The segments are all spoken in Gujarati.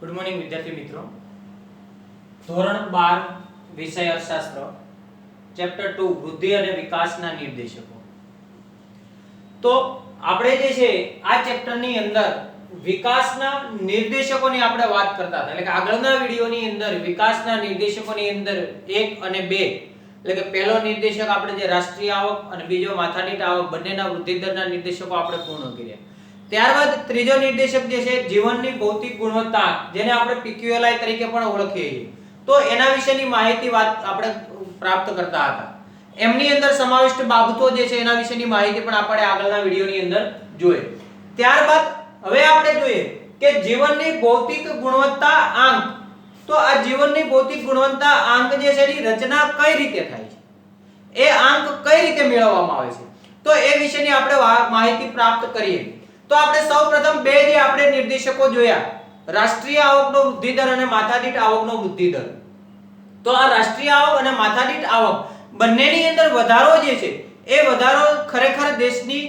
ગુડ મોર્નિંગ વિદ્યાર્થી મિત્રો, ધોરણ 12 વિષય અર્થશાસ્ત્ર, ચેપ્ટર 2 વૃદ્ધિ અને વિકાસના નિર્દેશકો. તો આપણે જે છે આ ચેપ્ટરની અંદર વિકાસના નિર્દેશકોની આપણે વાત કરતા હતા. એટલે કે આગળના વિડિયોની અંદર વિકાસના નિર્દેશકોની અંદર 1 અને 2 એટલે કે પહેલો નિર્દેશક આપણે જે રાષ્ટ્રીય આવક અને બીજો માથાદીઠ આવક બંનેના વૃદ્ધિ દરના નિર્દેશકો આપણે પૂર્ણ કર્યા. ત્યારબાદ ત્રીજો નિર્દેશક જે છે જીવનની ભૌતિક ગુણવત્તા, જેને આપણે PQLI તરીકે પણ ઓળખીએ છીએ, તો એના વિશેની માહિતી આપણે પ્રાપ્ત કરતા હતા. એમની અંદર સમાવિષ્ટ બાબતો જે છે એના વિશેની માહિતી પણ આપણે આગળના વિડિયોની અંદર જોઈ. ત્યારબાદ હવે આપણે જોઈએ કે જીવનની ભૌતિક ગુણવત્તા આંક. તો આ જીવનની ભૌતિક ગુણવત્તા આંક જે છે એની રચના કઈ રીતે થાય છે, એ આંક કઈ રીતે મેળવવામાં આવે છે, તો એ વિશેની આપણે માહિતી પ્રાપ્ત કરીએ. તો આપણે સૌપ્રથમ બે જે આપણે નિર્દેશકો જોયા, રાષ્ટ્રીય આવકનો વૃદ્ધિ દર અને માથાદીઠ આવકનો વૃદ્ધિ દર. તો આ રાષ્ટ્રીય આવક અને માથાદીઠ આવક બંનેની અંદર વધારો જે છે એ વધારો ખરેખર દેશની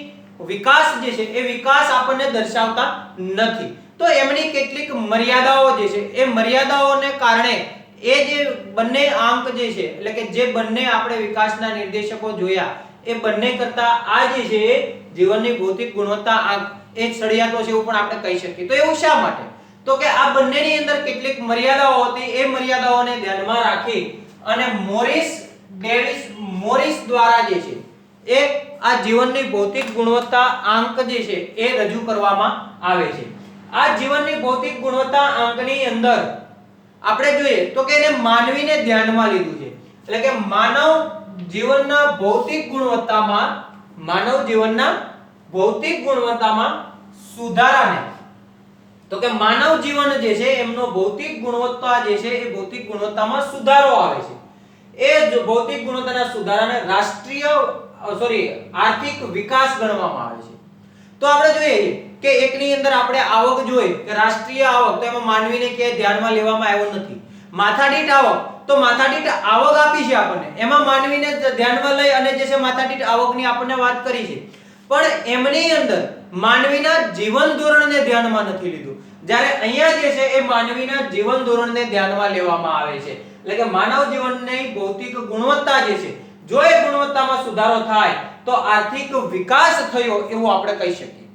વિકાસ જે છે એ વિકાસ આપણને દર્શાવતા નથી. તો એમની કેટલીક મર્યાદાઓ જે છે એ મર્યાદાઓને કારણે એ જે બંને આંક જે છે એટલે કે જે બંને આપણે વિકાસના નિર્દેશકો જોયા એ બંને કરતા આ જે છે જીવનની ભૌતિક ગુણવત્તા આંક એ સળિયાતો છે એવું પણ આપણે કહી શકીએ. તો એવું શા માટે? તો કે આ બંનેની અંદર કેટલીક મર્યાદાઓ હતી, એ મર્યાદાઓને ધ્યાનમાં રાખી અને મોરિસ દ્વારા જે છે એ આ જીવનની ભૌતિક ગુણવત્તા આંક જે છે એ રજૂ કરવામાં આવે છે. આ જીવનની ભૌતિક ગુણવત્તા આંકની અંદર આપણે જોઈએ તો કે એને માનવીને ધ્યાનમાં લીધું છે. એટલે કે માનવ જીવનના ભૌતિક ગુણવત્તામાં સુધારાને, તો કે માનવ જીવન જે છે એમનો ભૌતિક ગુણવત્તા જે છે એ ભૌતિક ગુણવત્તામાં સુધારો આવે છે. એ જો ભૌતિક ગુણવત્તાના સુધારાને આર્થિક વિકાસ ગણવામાં આવે છે. તો આપણે જોઈએ કે એકની અંદર આપણે આવક જોઈએ કે રાષ્ટ્રીય આવક, તો એમાં માનવીને ક્યાંય ધ્યાનમાં લેવામાં આવ્યો નથી. માથાદીઠ આવક, તો માથાદીઠ આવક આપી છે આપણને, એમાં માનવીને ધ્યાનમાં લઈ અને જે છે માથાદીઠ આવકની આપણને વાત કરી છે, પણ એમની અંદર માનવીના જીવન ધોરણને ધ્યાનમાં નથી લીધું. જ્યારે અહીંયા જે છે એ માનવીના જીવન ધોરણને ધ્યાનમાં લેવામાં આવે છે. એટલે કે માનવ જીવનની ભૌતિક ગુણવત્તા જે છે, જો એ ગુણવત્તામાં સુધારો થાય તો આર્થિક વિકાસ થયો એવું આપણે કહી શકીએ.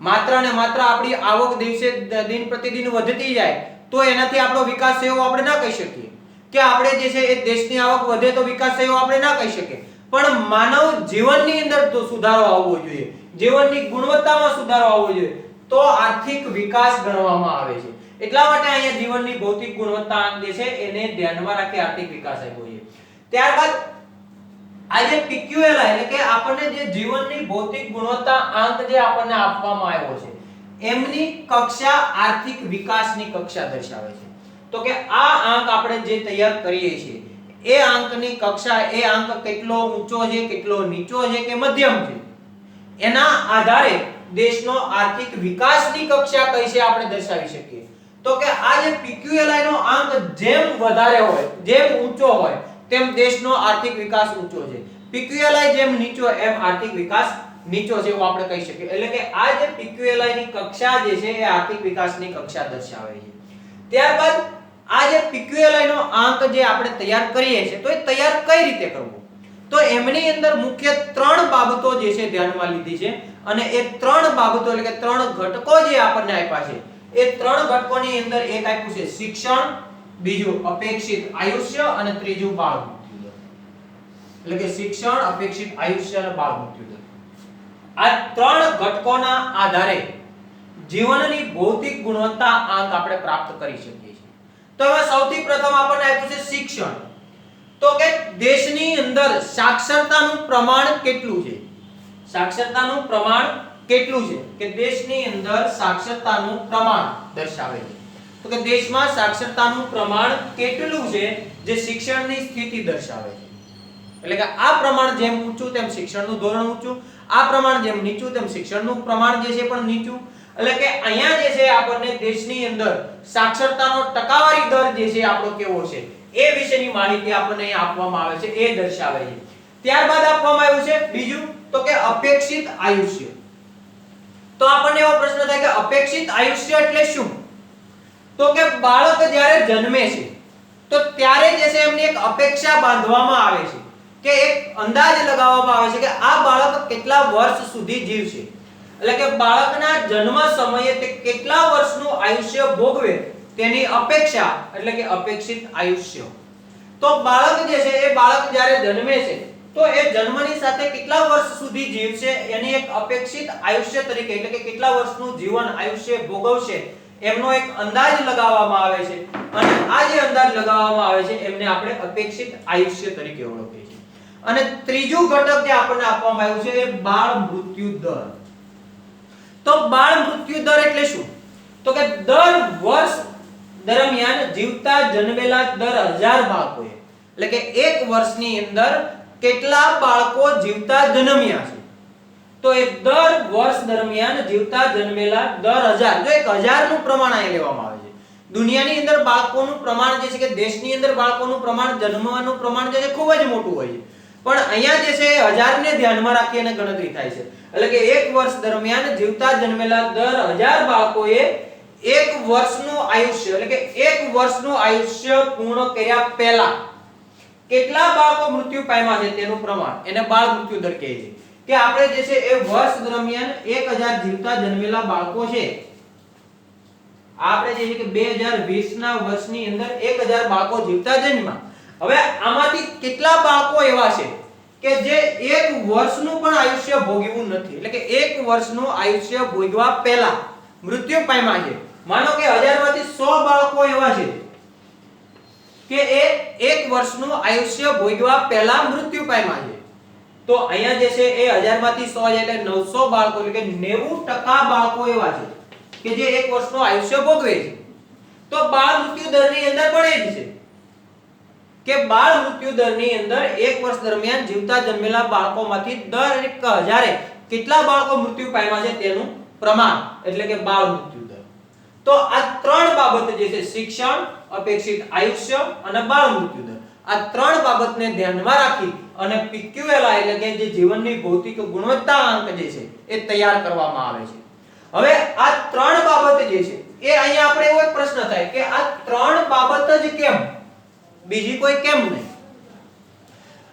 માત્ર ને માત્ર આપણી આવક દિવસે દિન પ્રતિદિન વધતી જાય તો એનાથી આપણો વિકાસ થયો એવું આપણે ના કહી શકીએ. કે આપણે જે છે એ દેશની આવક વધે તો વિકાસ થયો આપણે ના કહી શકીએ. પણ માનવ જીવનની અંદર તો સુધારો આવવો જોઈએ, જીવનની ગુણવત્તામાં સુધારો આવવો જોઈએ, તો આર્થિક વિકાસ ગણવામાં આવે છે. એટલા માટે અહીંયા જીવનની ભૌતિક ગુણવત્તા આંક જે છે એને ધ્યાનમાં રાખી આર્થિક વિકાસ આવ્યો છે. ત્યારબાદ આ જે PQLI એટલે કે આપણને જે જીવનની ભૌતિક ગુણવત્તા આંક જે આપણને આપવામાં આવ્યો છે એમની કક્ષા આર્થિક વિકાસની કક્ષા દર્શાવે છે. તો કે આ આંક આપણે જે તૈયાર કરીએ છીએ એ આંકની કક્ષા, એ આંક કેટલો ઊંચો છે, કેટલો નીચો છે કે મધ્યમ છે, એના આધારે દેશનો આર્થિક વિકાસની કક્ષા કઈ છે આપણે દર્શાવી શકીએ. તો કે આ જે PQLI નો આંક જેમ વધારે હોય, જેમ ઊંચો હોય તેમ દેશનો આર્થિક વિકાસ ઊંચો છે. PQLI જેમ નીચો એમ આર્થિક વિકાસ નીચો છે એવું આપણે કહી શકીએ. એટલે કે આ જે PQLI ની કક્ષા જે છે એ આર્થિક વિકાસની કક્ષા દર્શાવે છે. ત્યારબાદ આ જે PQLI નો આંક જે આપણે તૈયાર કરીએ છીએ તો એ તૈયાર કઈ રીતે કરવો, તો એમની અંદર મુખ્ય 3 બાબતો જે છે ધ્યાનમાં લીધી છે. અને એ 3 બાબતો એટલે કે 3 ઘટકો જે આપણને આપ્યા છે એ 3 ઘટકોની અંદર એક આપ્યું છે શિક્ષણ, બીજું અપેક્ષિત આયુષ્ય અને ત્રીજું બાળ મૃત્યુ દર. એટલે કે શિક્ષણ, અપેક્ષિત આયુષ્ય અને બાળ મૃત્યુ દર, આ 3 ઘટકોના આધારે જીવનની ભૌતિક ગુણવત્તા આંક આપણે પ્રાપ્ત કરી શકીએ છીએ. તો હવે સૌથી પ્રથમ આપણને આપ્યું છે શિક્ષણ. તો કે દેશની અંદર સાક્ષરતાનું પ્રમાણ કેટલું છે, સાક્ષરતાનું પ્રમાણ કેટલું છે કે દેશની અંદર સાક્ષરતાનું પ્રમાણ દર્શાવે છે. તો કે દેશમાં સાક્ષરતાનું પ્રમાણ કેટલું છે જે શિક્ષણની સ્થિતિ દર્શાવે છે. એટલે કે આ પ્રમાણ જેમ ઊંચું તેમ શિક્ષણનું ધોરણ ઊંચું, આ પ્રમાણ જેમ નીચું તેમ શિક્ષણનું પ્રમાણ જે છે પણ નીચું. એટલે કે અહીંયા જે છે આપણને દેશની અંદર સાક્ષરતાનો ટકાવારી દર જે છે આપણો કેવો છે એ વિશેની માહિતી આપણને અહીં આપવામાં આવે છે, એ દર્શાવે છે. ત્યારબાદ આપવામાં આવ્યું છે બીજું તો કે અપેક્ષિત આયુષ્ય. તો આપણને એવો પ્રશ્ન થાય કે અપેક્ષિત આયુષ્ય એટલે શું? તો કે બાળક જ્યારે જન્મે છે તો ત્યારે જે છે એમની એક અપેક્ષા બાંધવામાં આવે છે કે એક અંદાજ લગાવવામાં આવે છે કે આ બાળક કેટલા વર્ષ સુધી જીવશે, એટલે કે બાળકના જન્મ સમયે તે કેટલા વર્ષનું આયુષ્ય ભોગવે તેની અપેક્ષા એટલે કે અપેક્ષિત આયુષ્ય. તો બાળક જે છે એ બાળક જ્યારે જન્મે છે તો એ જન્મની સાથે કેટલા વર્ષ સુધી જીવશે એની એક અપેક્ષિત આયુષ્ય તરીકે એટલે કે કેટલા વર્ષનું જીવન આયુષ્ય ભોગવશે એમનો એક અંદાજ લગાવવામાં આવે છે અને આ જે અંદાજ લગાવવામાં આવે છે એમને આપણે અપેક્ષિત આયુષ્ય તરીકે ઓળખીએ છીએ. અને ત્રીજું ઘટક જે આપણને આપવામાં આવ્યું છે એ બાળ મૃત્યુ દર. તો બાળ મૃત્યુ દર એટલે શું? તો કે દર વર્ષ દરમિયાન જીવતા જન્મેલા દર 1000 બાળકોએ એટલે કે એક વર્ષની અંદર કેટલા બાળકો જીવતા જન્મ્યા છે તો એ દર વર્ષ દરમિયાન જીવતા જન્મેલા દર 1000 જો 1000 નું પ્રમાણ અહીં લેવામાં આવે છે. દુનિયાની અંદર બાળકોનું પ્રમાણ જે છે કે દેશની અંદર બાળકોનું પ્રમાણ જન્મવાનું પ્રમાણ જે છે ખૂબ જ મોટું હોય છે પણ અહીંયા જે છે 1000 ને ધ્યાનમાં રાખીને ગણતરી થાય છે એટલે કે એક વર્ષ દરમિયાન જીવતા જન્મેલા દર 1000 બાળકોએ એક વર્ષનું આયુષ્ય એટલે કે એક વર્ષનું આયુષ્ય પૂર્ણ કર્યા પહેલા કેટલા બાળકો મૃત્યુ પામ્યા છે તેનું પ્રમાણ એને બાળ મૃત્યુ દર કહે છે કે આપણે જે છે એ વર્ષ દરમિયાન 1000 જીવતા જન્મેલા બાળકો છે આપણે જે છે કે 2020 ના વર્ષની અંદર 1000 બાળકો જીવતા જન્મ્યા. હવે આમાંથી કેટલા બાળકો એવા છે કે જે એક વર્ષનું પણ આયુષ્ય ભોગવ્યું નથી એટલે કે એક વર્ષનું આયુષ્ય ભોગવા પહેલા મૃત્યુ પામ્યા છે. માનો કે 1000 માંથી 100 બાળકો એવા છે કે એ એક વર્ષનું આયુષ્ય ભોગવા પહેલા મૃત્યુ પામ્યા છે. તો અહીંયા જે છે એ 1000 માંથી 100 એટલે 900 બાળકો એટલે કે 90% બાળકો એવા છે કે જે એક વર્ષનું આયુષ્ય ભોગવે છે. તો બાળ મૃત્યુ દરની અંદર પણ એ જ છે કે બાળ મૃત્યુ દરની અંદર એક વર્ષ દરમિયાન જીવતા જન્મેલા બાળકોમાંથી દર 1000 કેટલા બાળકો મૃત્યુ પામ્યા છે તેનું પ્રમાણ એટલે કે બાળ મૃત્યુ દર. તો આ ત્રણ બાબત જે છે શિક્ષણ, અપેક્ષિત આયુષ્ય અને બાળ મૃત્યુ દર આ ત્રણ બાબતને ધ્યાનમાં રાખી અને PQLI એટલે કે જે જીવનની ભૌતિક ગુણવત્તા આંક જે છે એ તૈયાર કરવામાં આવે છે. હવે આ ત્રણ બાબત જે છે એ અહીંયા આપણે એવો એક પ્રશ્ન થાય કે આ ત્રણ બાબત જ કેમ, બીજી કોઈ કેમ નહીં?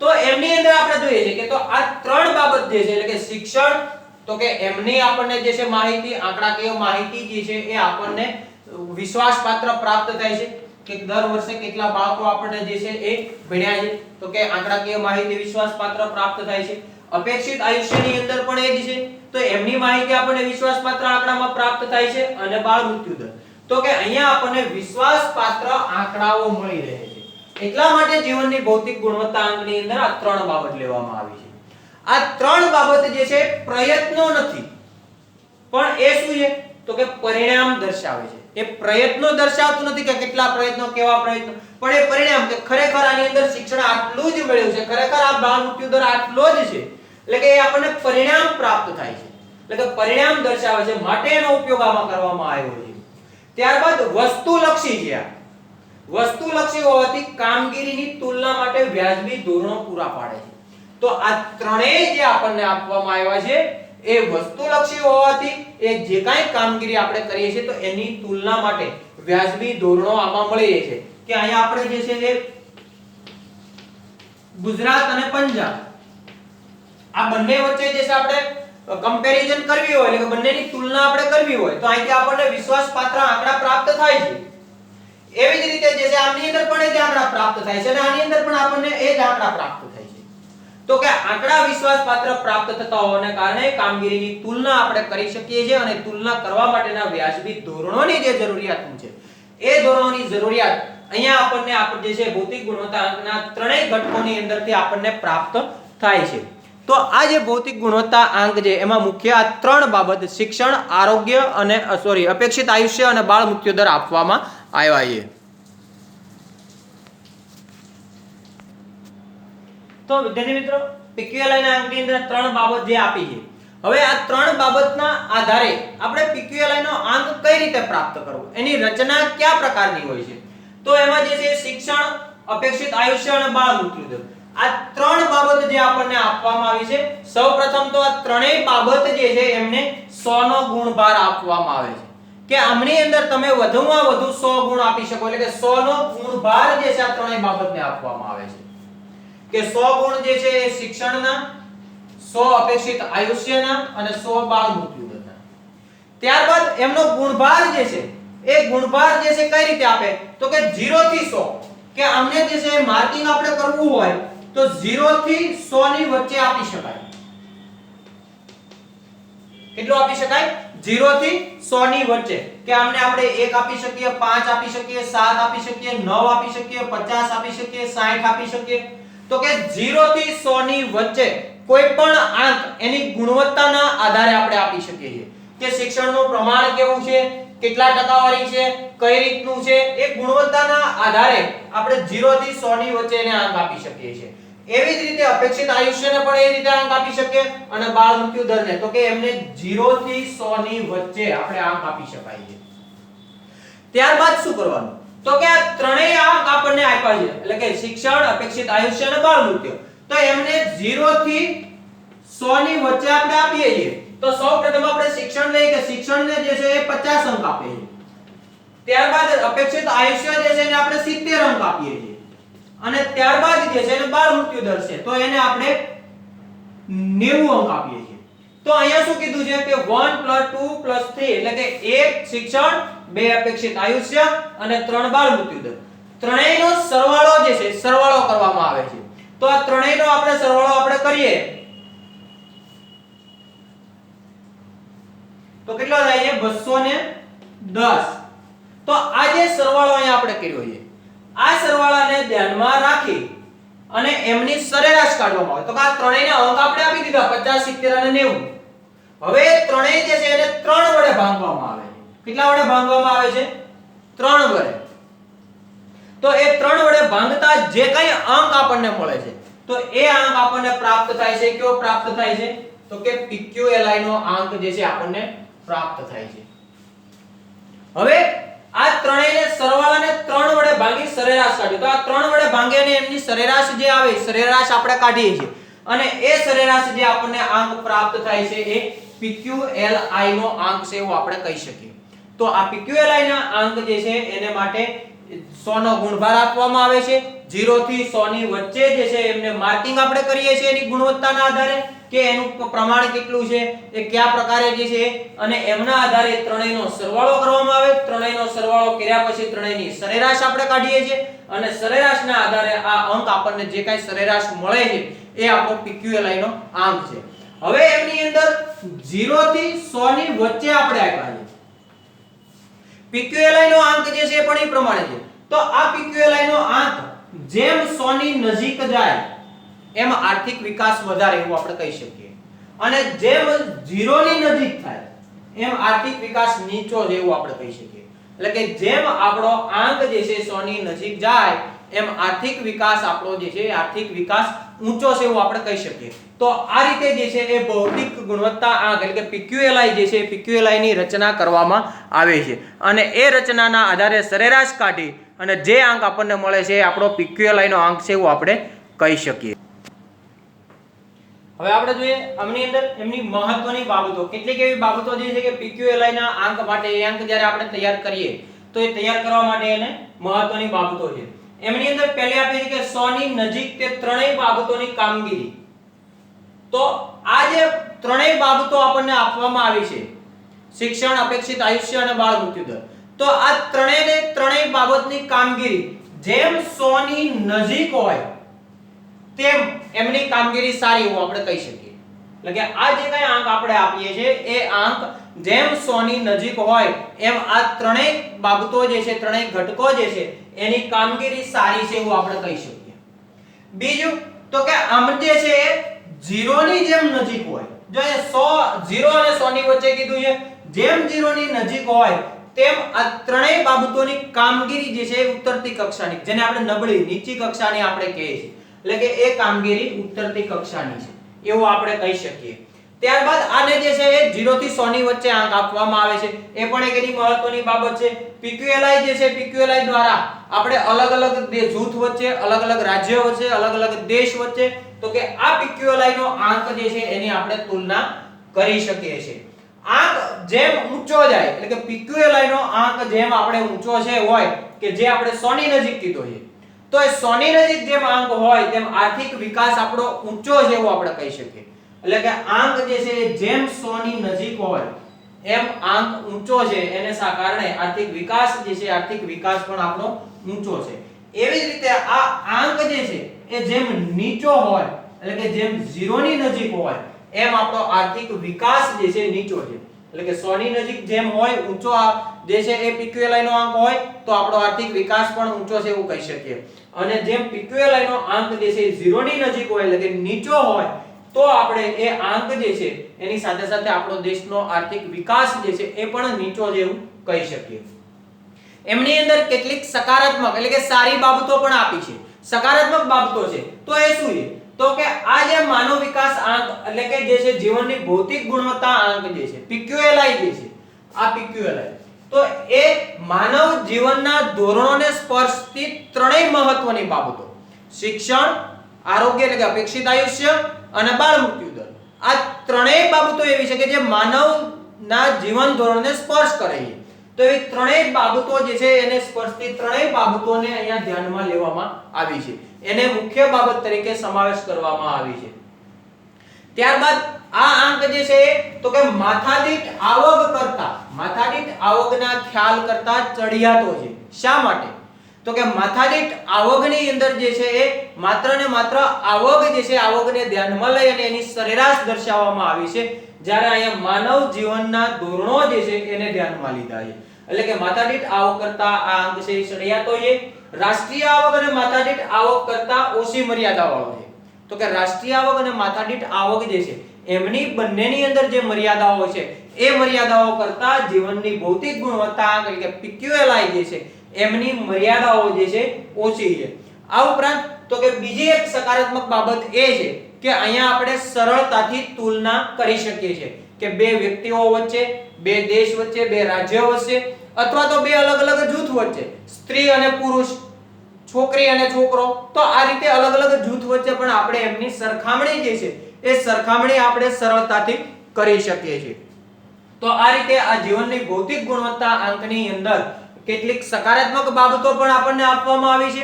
તો એમની અંદર આપણે જોઈએ છે કે તો આ ત્રણ બાબત જે છે એટલે કે શિક્ષણ તો કે એમની આપણને જે છે માહિતી આંકડાકીય માહિતી જે છે એ આપણને વિશ્વાસપાત્ર પ્રાપ્ત થાય છે કે દર વર્ષે કેટલા બાળકો આપણને જે છે એ ભણ્યા છે તો કે આંકડાકીય માહિતી વિશ્વાસપાત્ર પ્રાપ્ત થાય છે. અપેક્ષિત આયુષ્યની અંદર પણ એ જ છે તો એમની માહિતી આપણને વિશ્વાસપાત્ર આંકડામાં પ્રાપ્ત થાય છે અને બાળ મૃત્યુ દર તો કે અહીંયા આપણને વિશ્વાસપાત્ર આંકડાઓ મળી રહે છે. એટલા માટે જીવનની ભૌતિક ગુણવત્તા આંકની અંદર આ ત્રણ બાબત લેવામાં આવી છે. આ ત્રણ બાબત જે છે પ્રયત્નો નથી પણ એ શું છે તો કે પરિણામ દર્શાવે છે. એ પ્રયત્નો દર્શાવતું નથી કે કેટલા પ્રયત્નો કેવા પ્રયત્નો પણ એ પરિણામ કે ખરેખર આની અંદર શિક્ષણ આટલું જ મળ્યું છે ખરેખર આ બાળ મૃત્યુ દર આટલો જ છે એટલે કે એ આપણને પરિણામ પ્રાપ્ત થાય છે એટલે કે પરિણામ દર્શાવે છે માટે એનો ઉપયોગ આમાં કરવામાં આવ્યો છે. ત્યારબાદ વસ્તુલક્ષી છે. આ વસ્તુલક્ષી હોવાથી કામગીરીની તુલના માટે વ્યાજબી ધોરણો પૂરા પાડે છે. તો આ ત્રણેય જે આપણને આપવામાં આવ્યા છે એ વસ્તુલક્ષી હોવાથી એ જે કાંઈ કામગીરી આપણે કરીએ છીએ તો એની તુલના માટે વ્યાજબી ધોરણો આમાં મળી રહે છે કે અહીંયા આપણે જે છે એ ગુજરાત અને પંજાબ આ બંને વચ્ચે જે છે આપણે કમ્પેરિઝન કરવી હોય એટલે કે બંનેની તુલના આપણે કરવી હોય તો અહીંથી આપણને વિશ્વાસપાત્ર આંકડા પ્રાપ્ત થાય છે. એવી જ રીતે જે છે આની અંદર પણ એ જ આંકડા પ્રાપ્ત થાય છે અને આની અંદર પણ આપણને એ જ આંકડા પ્રાપ્ત થાય છે. તો કે આંકડા વિશ્વાસપાત્ર પ્રાપ્ત થતા હોવાને કારણે કામગીરીની તુલના આપણે કરી શકીએ છીએ અને તુલના કરવા માટેના વ્યાજબી ધોરણોની જે જરૂરિયાત છે એ ધોરણોની જરૂરિયાત અહીંયા આપણને જે છે ભૌતિક ગુણવત્તા આંકના ત્રણેય ઘટકોની અંદરથી આપણને પ્રાપ્ત થાય છે. તો આ જે ભૌતિક ગુણવત્તા આંક છે એમાં મુખ્ય આ ત્રણ બાબત શિક્ષણ, આરોગ્ય અને અપેક્ષિત આયુષ્ય અને બાળ મૃત્યુ દર આપવામાં આવ્યા છે. તો વિદ્યાર્થી મિત્રો PQLI ના આંકની અંદર ત્રણ બાબત જે આપી છે હવે આ ત્રણ બાબતના આધારે આપણે PQLI નો આંક કઈ રીતે પ્રાપ્ત કરવો એની રચના કયા પ્રકારની હોય છે તો એમાં જે છે શિક્ષણ, અપેક્ષિત આયુષ્ય અને બાળ મૃત્યુ દર આ ત્રણ બાબત જે આપણને આપવામાં આવી છે સૌપ્રથમ તો આ ત્રણેય બાબત જે છે એમને 100 નો ગુણભાર આપવામાં આવે છે કે આમની અંદર તમે વધુમાં વધુ 100 ગુણ આપી શકો, એટલે કે 100 નો ગુણભાર જે છે આ ત્રણેય બાબતને આપવામાં આવે છે કે 100 ગુણ જે છે એ શિક્ષણના, 100 અપેક્ષિત આયુષ્યના અને 100 બાળ મૃત્યુ દરના. ત્યારબાદ એમનો ગુણભાર જે છે એ ગુણભાર જે છે કઈ રીતે આપે તો કે 0 થી 100, કે આમને જે છે માર્કિંગ આપણે કરવું હોય તો 0 થી 100 ની વચ્ચે આપી શકાય. કેટલું આપી શકાય? 0 થી 100 ની વચ્ચે, કે આમને આપણે 1 આપી શકીએ, 5 આપી શકીએ, 7 આપી શકીએ, 9 આપી શકીએ, 50 આપી શકીએ, 60 આપી શકીએ. તો કે 0 થી 100 ની વચ્ચે કોઈ પણ આંક એની ગુણવત્તાના આધારે આપણે આપી શકીએ છીએ કે શિક્ષણનું પ્રમાણ કેવું છે, કેટલા ટકાવારી છે, કઈ રીતનું છે, એ ગુણવત્તાના આધારે આપણે 0 થી 100 ની વચ્ચે એને આંક આપી શકીએ છીએ. એવી જ રીતે અપેક્ષિત આયુષ્યને પણ એ રીતે આંક આપી શકીએ અને બાળ મૃત્યુ દરને તો કે એમને 0 થી 100 ની વચ્ચે આપણે આંક આપી શકાય છે. ત્યારબાદ શું કરવાનું તો કે આ ત્રણેય આંક આપણને આપ્યા છે, એટલે કે શિક્ષણ, અપેક્ષિત આયુષ્ય અને બાળ મૃત્યુ, તો એમને 0 થી 100 ની વચ્ચે આપણે આપીએ છીએ. તો સૌપ્રથમ આપણે શિક્ષણ લઈએ કે શિક્ષણને જે છે એ 50 અંક આપીએ છીએ. ત્યારબાદ અપેક્ષિત આયુષ્ય જે છે એને આપણે 70 અંક આપીએ છીએ અને ત્યારબાદ જે છે એને બાળ મૃત્યુ દર છે તો એને આપણે 90 અંક આપીએ છીએ. તો અહીંયા શું કીધું છે કે 1 2 3 એટલે કે 1 શિક્ષણ, 2 અપેક્ષિત આયુષ્ય અને 3 બાળ મૃત્યુ દર. ત્રણેયનો સરવાળો જે છે સરવાળો કરવામાં આવે છે. તો આ ત્રણેયનો આપણે સરવાળો આપણે કરીએ તો કેટલો થાય છે 210. તો આ જે સરવાળો અહીંયા આપણે કર્યો છે આ સરવાળાને ધ્યાનમાં રાખી અને એમની સરેરાશ કાઢવામાં આવે. તો આ ત્રણેયના અંક આપણે આપી દીધા 50, 70 અને 90. હવે ત્રણેય જે છે એને 3 વડે ભાંગવામાં આવે છે. કેટલા વડે ભાંગવામાં આવે છે? 3 વડે. તો એ 3 વડે ભાંગતા જે કઈ અંક આપણને મળે છે તો એ અંક આપણને પ્રાપ્ત થાય છે. કયો પ્રાપ્ત થાય છે? તો કે PQLI નો અંક જે છે આપણને પ્રાપ્ત થાય છે. હવે આ ત્રણેયને સરવાળાને 3 વડે ભાગી સરેરાશ કાઢી. તો આ 3 વડે ભાંગે અને એમની સરેરાશ જે આવે સરેરાશ આપણે કાઢીએ છીએ અને એ સરેરાશ જે આપણને અંક પ્રાપ્ત થાય છે એ PQLI નો અંક છે એવું આપણે કહી શકીએ. તો આ PQLI ના અંક જે છે એને માટે 100 નો ગુણભાર આપવામાં આવે છે. 0 થી 100 ની વચ્ચે જે છે એમને માર્કિંગ આપણે કરીએ છીએ એની ગુણવત્તાના આધારે કે એનું પ્રમાણ કેટલું છે, એ કયા પ્રકારે જે છે અને એમના આધારે ત્રણેયનો સરવાળો કરવામાં આવે. ત્રણેયનો સરવાળો કર્યા પછી ત્રણેયની સરેરાશ આપણે કાઢીએ છીએ અને સરેરાશના આધારે આ અંક આપણને જે કાંઈ સરેરાશ મળે છે એ આપણો PQLI નો અંક છે. હવે એમની અંદર 0 થી 100 ની વચ્ચે આપણે આપ્યા છે. PQLI નો અંક જે છે પણ એ પ્રમાણે છે. તો આ PQLI નો અંક જેમ 100 ની નજીક જાય એમ આર્થિક વિકાસ વધારે એવું આપણે કહી શકીએ અને જેમ 0 ની નજીક થાય એમ આર્થિક વિકાસ નીચો છે એવું આપણે કહી શકીએ. એટલે કે જેમ આપણો આંક જે છે 100 ની નજીક જાય એમ આર્થિક વિકાસ આપણો જે છે આર્થિક વિકાસ ઊંચો છે એવું આપણે કહી શકીએ. તો આ રીતે જે છે એ ભૌતિક ગુણવત્તા આંક એટલે કે PQLI જે છે PQLI ની રચના કરવામાં આવે છે અને એ રચનાના આધારે સરેરાશ કાઢી અને જે આંક આપણને મળે છે એ આપણો PQLI નો આંક છે એવું આપણે કહી શકીએ. હવે આપણે જોઈએ આમની અંદર એમની મહત્વની બાબતો, કેટલીક એવી બાબતો જે છે કે PQLI ના આંક માટે એ આંક જ્યારે આપણે તૈયાર કરીએ તો એ તૈયાર કરવા માટે એને મહત્વની બાબતો છે. એમની અંદર પહેલી આપી છે કે 100 ની નજીક તે ત્રણેય બાબતોની કામગીરી. તો આ જે ત્રણેય બાબતો આપણને આપવામાં આવી છે શિક્ષણ, અપેક્ષિત આયુષ્ય અને બાળ મૃત્યુ દર, તો આ ત્રણેય બાબતની કામગીરી જેમ 100 ની નજીક હોય તેમ એમની કામગીરી સારી એવું આપણે કહી શકીએ. એટલે કે આ જે કઈ આંક આપણે આપીએ છીએ એ આંક જેમ 100 ની નજીક હોય એમ આ ત્રણેય બાબતો જે છે ત્રણેય ઘટકો જે છે એની કામગીરી સારી છે એવું આપણે કહી શકીએ. બીજું તો કે આમ જે છે એ 0 ની જેમ નજીક હોય. જો એ 0 અને 100 ની વચ્ચે કીધું છે જેમ 0 ની નજીક હોય તેમ આ ત્રણેય બાબતોની કામગીરી જે છે ઉત્તરતી કક્ષાની, જેને આપણે નબળી નીચી કક્ષાની આપણે કહીએ છીએ, એટલે કે એ કામગીરી ઉત્તરતી કક્ષાની છે એવું આપણે કહી શકીએ. ત્યારબાદ આને જે છે એ 0 થી 100 ની વચ્ચે આંક આપવામાં આવે છે એ પણ એક એની મહત્વની બાબત છે. PQLI જે છે PQLI દ્વારા આપણે અલગ અલગ જૂથ વચ્ચે, અલગ અલગ રાજ્ય વચ્ચે, અલગ અલગ દેશ વચ્ચે તો કે આ PQLI નો આંક જે છે એની આપણે તુલના કરી શકીએ છીએ. આંક જેમ ઊંચો જાય એટલે કે PQLI નો આંક જેમ આપણે ઊંચો છે હોય કે જે આપણે 100 ની નજીક કીધો છે, તો એ 100 ની નજીક જેમ આંક હોય તેમ આર્થિક વિકાસ આપણો ઊંચો છે એવું આપણે કહી શકીએ. એટલે કે આંક જે છે જેમ 100 ની નજીક હોય એમ આંક ઊંચો છે, એને કારણે આર્થિક વિકાસ જે છે આર્થિક વિકાસ પણ આપણો ઊંચો છે. એવી જ રીતે આ આંક જે છે એ જેમ નીચો હોય એટલે કે જેમ 0 ની નજીક હોય એમ આપણો આર્થિક વિકાસ જે છે નીચો છે. એટલે કે 100 ની નજીક જેમ હોય ઊંચો જે છે એ PQLI નો આંક હોય તો આપણો આર્થિક વિકાસ પણ ઊંચો છે એવું કહી શકીએ. અને જેમ PQLI નો આંક જે છે 0 ની નજીક હોય એટલે કે નીચો હોય તો આપણે એ આંક જે છે એની સાથે સાથે આપણો દેશનો આર્થિક વિકાસ જે છે એ પણ નીચો છે એવું કહી શકીએ. એમની અંદર કેટલીક સકારાત્મક એટલે કે સારી બાબતો પણ આપી છે. સકારાત્મક બાબતો છે તો એ શું છે? તો કે આ જે માનવ વિકાસ આંક એટલે કે જે છે જીવનની ભૌતિક ગુણવત્તા આંક જે છે PQLI જે છે આ PQLI તો એ માનવ જીવનના ધોરણોને સ્પર્શતી ત્રણેય મહત્વની બાબતો શિક્ષણ, આરોગ્ય એટલે કે અપેક્ષિત આયુષ્ય અને બાળ મૃત્યુ દર આ ત્રણેય બાબતો એવી છે કે જે માનવના જીવન ધોરણને સ્પર્શ કરે છે. તો એ ત્રણેય બાબતો જે છે એને સ્પર્શતી ત્રણેય બાબતોને અહીંયા ધ્યાનમાં લેવામાં આવી છે. એને મુખ્ય બાબત તરીકે સમાવેશ કરવામાં આવી છે. ત્યારબાદ આ આંક જે છે તો કે માથાદીઠ આવકના ખ્યાલ કરતા ચડિયાતો છે. શા માટે? તો કે માથાદીઠ આવકની અંદર જે છે એ માત્ર ને માત્ર આવક જે છે આવકને ધ્યાનમાં લઈ અને એની સરેરાશ દર્શાવવામાં આવી છે, જ્યારે અહીંયા માનવ જીવનના ધોરણો જે છે એને ધ્યાનમાં લીધા છે. એટલે કે માથાદીઠ આવક કરતા આ આંક છે ચડિયાતો છે. રાષ્ટ્રીય આવક અને માથાદીઠ આવક કરતા ઓછી મર્યાદાવાળો છે. તો કે રાષ્ટ્રીય આવક અને માથાદીઠ આવક જે છે એમની બંનેની અંદર જે મર્યાદાઓ છે એ મર્યાદાઓ કરતા જીવનની ભૌતિક ગુણવત્તા આંક એટલે કે PQLI જે છે એમની મર્યાદાઓ જે છે ઓછી છે. આ ઉપરાંત તો કે બીજી એક સકારાત્મક બાબત એ છે કે અહીંયા આપણે સરળતાથી તુલના કરી શકીએ છીએ કે બે વ્યક્તિઓ વચ્ચે, બે દેશ વચ્ચે, બે રાજ્યો વચ્ચે અથવા તો બે અલગ અલગ જૂથ વચ્ચે, સ્ત્રી અને પુરુષ, છોકરી અને છોકરો, તો આ રીતે અલગ અલગ જૂથ વચ્ચે પણ આપણે એમની સરખામણી જે છે એ સરખામણી આપણે સરળતાથી કરી શકીએ છીએ. તો આ રીતે આ જીવનની ભૌતિક ગુણવત્તા આંકની અંદર કેટલીક સકારાત્મક બાબતો પણ આપણને આપવામાં આવી છે.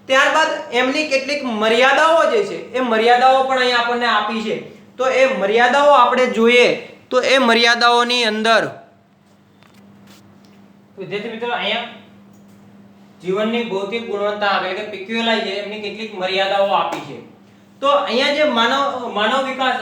ત્યારબાદ એમની કેટલીક મર્યાદાઓ જે છે એ મર્યાદાઓ પણ અહીંયા આપણને આપી છે. તો એ મર્યાદાઓ આપણે જોઈએ તો એ મર્યાદાઓની અંદર વિદ્યાર્થી મિત્રો અહીંયા જીવનની ભૌતિક ગુણવત્તા એટલે કે PQLI છે એમની કેટલીક મર્યાદાઓ આપી છે. તો અહીંયા જે માનવ વિકાસ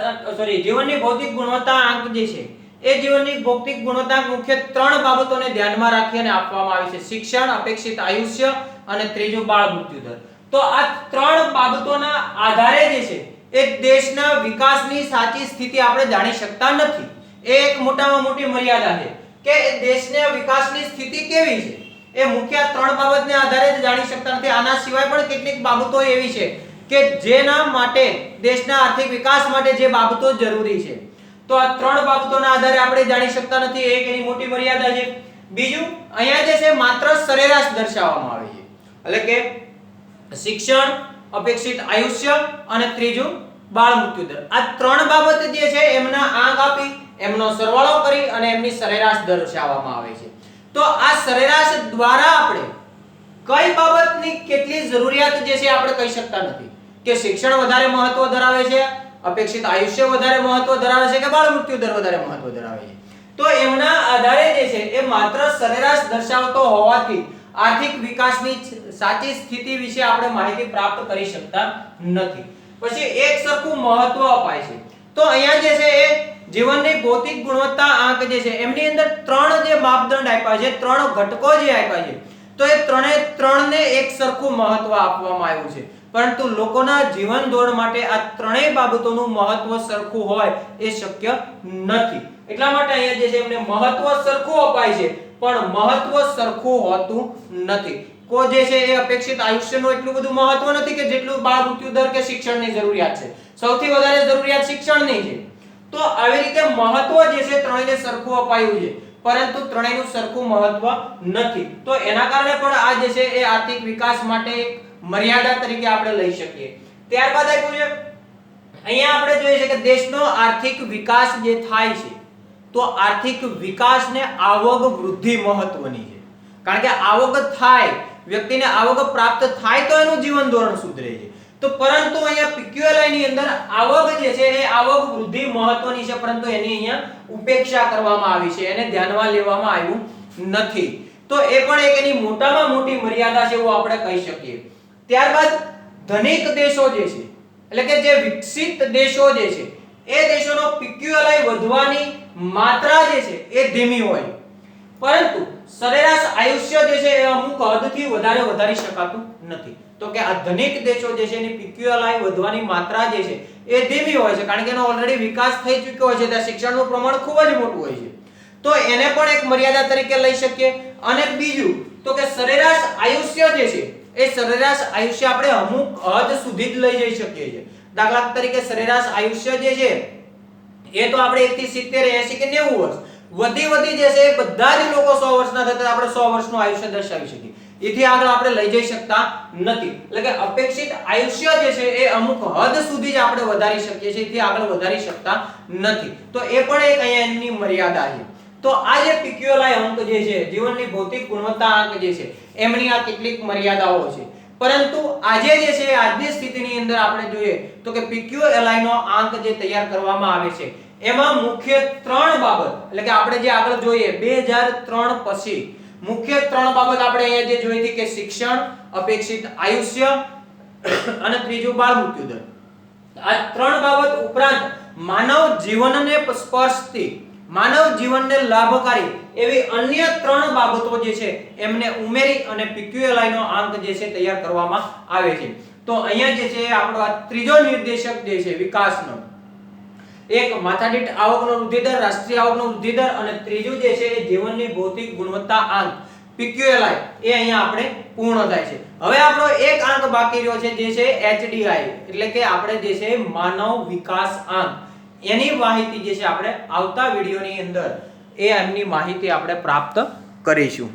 જીવનની ભૌતિક ગુણવત્તા આંક જે છે એ જીવનની ભૌતિક ગુણવત્તા મુખ્ય ત્રણ બાબતોને ધ્યાનમાં રાખીને આપવામાં આવી છે: શિક્ષણ, અપેક્ષિત આયુષ્ય અને ત્રીજું બાળ મૃત્યુ દર. તો આ ત્રણ બાબતોના આધારે જે છે એ દેશના વિકાસની સાચી સ્થિતિ આપણે જાણી શકતા નથી. એ એક મોટામાં મોટી મર્યાદા છે કે દેશના વિકાસની સ્થિતિ કેવી છે એ મુખ્ય ત્રણ બાબતને આધારે જ જાણી શકતા નથી. આના સિવાય પણ કેટલીક બાબતો એવી છે કે જેના માટે દેશના આર્થિક વિકાસ માટે જે બાબતો જરૂરી છે તો આ ત્રણ બાબતોના આધારે આપણે જાણી શકતા નથી. એક એની મોટી મર્યાદા છે. બીજું અહીંયા જે છે માત્ર સરેરાશ દર્શાવવામાં આવી છે એટલે કે શિક્ષણ, અપેક્ષિત આયુષ્ય અને ત્રીજું બાળ મૃત્યુ દર. આ ત્રણ બાબત જે છે એમના આંક આપી એમનો સરવાળો કરી અને એમની સરેરાશ દર્શાવવામાં આવે છે. તો આ સરેરાશ દ્વારા આપણે કઈ બાબતની કેટલી જરૂરિયાત જે છે આપણે કહી શકતા નથી કે શિક્ષણ વધારે મહત્વ ધરાવે છે, અપેક્ષિત આયુષ્ય વધારે મહત્વ ધરાવે છે કે બાળ મૃત્યુ દર વધારે મહત્વ ધરાવે છે. તો એમના આધારે જે છે એ માત્ર સરેરાશ દર્શાવતો હોવાથી આર્થિક વિકાસની સાચી સ્થિતિ વિશે આપણે માહિતી પ્રાપ્ત કરી શકતા નથી. પછી એક સરખું મહત્વ અપાય છે. તો અહીંયા જે છે એ જીવનની ભૌતિક ગુણવત્તા આંક જે છે એમની અંદર ત્રણ જે માપદંડ આપ્યા છે, ત્રણ ઘટકો જે આપ્યા છે, તો એ ત્રણને એક સરખું મહત્વ આપવામાં આવ્યું છે. પરંતુ લોકોના જીવન ધોરણ માટે આ ત્રણેય બાબતોનું મહત્વ સરખું હોય એ શક્ય નથી. એટલા માટે અહીંયા જે છે એમને મહત્વ સરખું અપાય છે પણ મહત્વ સરખું હોતું નથી. કો જે છે એ અપેક્ષિત આયુષ્યનું એટલું બધું મહત્વ નથી કે જેટલું બાળ મૃત્યુ દર કે શિક્ષણની જરૂરિયાત છે. સૌથી વધારે જરૂરિયાત શિક્ષણની છે. તો આવી રીતે મહત્વ જે છે ત્રણેયને સરખું અપાયું છે પરંતુ ત્રણેયનું સરખું મહત્વ નથી. તો એના કારણે પણ આ જે છે એ આર્થિક વિકાસ માટે એક મર્યાદા તરીકે આપણે લઈ શકીએ. ત્યારબાદ આપ્યું છે અહીંયા આપણે જોઈએ છે કે દેશનો આર્થિક વિકાસ જે થાય છે તો આર્થિક વિકાસ ને આવક વૃદ્ધિ મહત્વની છે, કારણ કે આવક થાય, વ્યક્તિને આવક પ્રાપ્ત થાય તો એનું જીવન ધોરણ સુધરે છે. તો પરંતુ અહીંયા PQLI ની અંદર આવક જે છે એ આવક વૃદ્ધિ મહત્વની છે, પરંતુ એની અહીંયા ઉપેક્ષા કરવામાં આવી છે, એને ધ્યાનમાં લેવામાં આવ્યું નથી. તો એ પણ એક એની મોટામાં મોટી મર્યાદા છે એવું આપણે કહી શકીએ. ત્યારબાદ ધનિક દેશો જે છે, એટલે કે જે વિકસિત દેશો જે છે એ દેશોનો PQLI વધવાની માત્રા જે છે એ ધીમી હોય, પરંતુ સરેરાશ આયુષ્ય જે છે એ અમુક હદથી વધારે વધારી શકાતું નથી. તો કે આ ધનિક દેશો જે છે એની PQLI વધવાની માત્રા જે છે એ ધીમી હોય છે, કારણ કે એનો ઓલરેડી વિકાસ થઈ ચૂક્યો હોય છે, ત્યાં શિક્ષણનું પ્રમાણ ખૂબ જ મોટું હોય છે. તો એને પણ એક મર્યાદા તરીકે લઈ શકીએ. અને બીજું તો કે સરેરાશ આયુષ્ય જે છે એ સરેરાશ આયુષ્ય આપણે અમુક હદ સુધી જ લઈ જઈ શકીએ છીએ. દાખલા તરીકે સરેરાશ આયુષ્ય જે છે એ તો આપણે 1 થી 70, 80 કે 90 વર્ષ વધી જે છે એ બધા જ લોકો 100 વર્ષના થતા આપણે 100 વર્ષનું આયુષ્ય દર્શાવી શકીએ. એથી આગળ આપણે લઈ જઈ શકતા નથી. એટલે કે અપેક્ષિત આયુષ્ય જે છે એ અમુક હદ સુધી જ આપણે વધારી શકીએ છીએ, એથી આગળ વધારી શકતા નથી. તો એ પણ એક અહીંયા એની મર્યાદા છે. તો આ જે PQLI અંક જે છે, જીવનની ભૌતિક ગુણવત્તા અંક જે છે, એમની આ કેટલીક મર્યાદાઓ છે. પરંતુ આજે જે છે આજની સ્થિતિની અંદર આપણે જોઈએ તો કે PQLI નો આંક જે તૈયાર કરવામાં આવે છે એમાં મુખ્ય 3 બાબત, એટલે કે આપણે જે આગળ જોઈએ 2003 પછી મુખ્ય 3 બાબત આપણે અહીંયા જે જોઈ હતી કે શિક્ષણ, અપેક્ષિત આયુષ્ય અને ત્રીજું બાળ મૃત્યુ દર. આ 3 બાબત ઉપરાંત માનવ જીવનને સ્પર્શતી, માનવ જીવનને લાભકારી એવી અન્ય 3 બાબતો જે છે એમને ઉમેરી અને PQLI નો આંક જે છે તૈયાર કરવામાં આવે છે. તો અહીંયા જે છે આપણો આ ત્રીજો નિર્દેશક જે છે વિકાસનો, એક માથાદીઠ આવકનો વૃદ્ધિ દર, રાષ્ટ્રીય આવકનો વૃદ્ધિ દર, અને ત્રીજું જે છે એ જીવનની ભૌતિક ગુણવત્તા આંક PQLI એ અહીંયા આપણે પૂર્ણ થાય છે. હવે આપણો એક આંક બાકી રહ્યો છે જે છે HDI, એટલે કે આપણે જે છે માનવ વિકાસ આંક, એની માહિતી જે છે આપણે આવતા વિડિયોની અંદર એ એમની માહિતી આપણે પ્રાપ્ત કરીશું.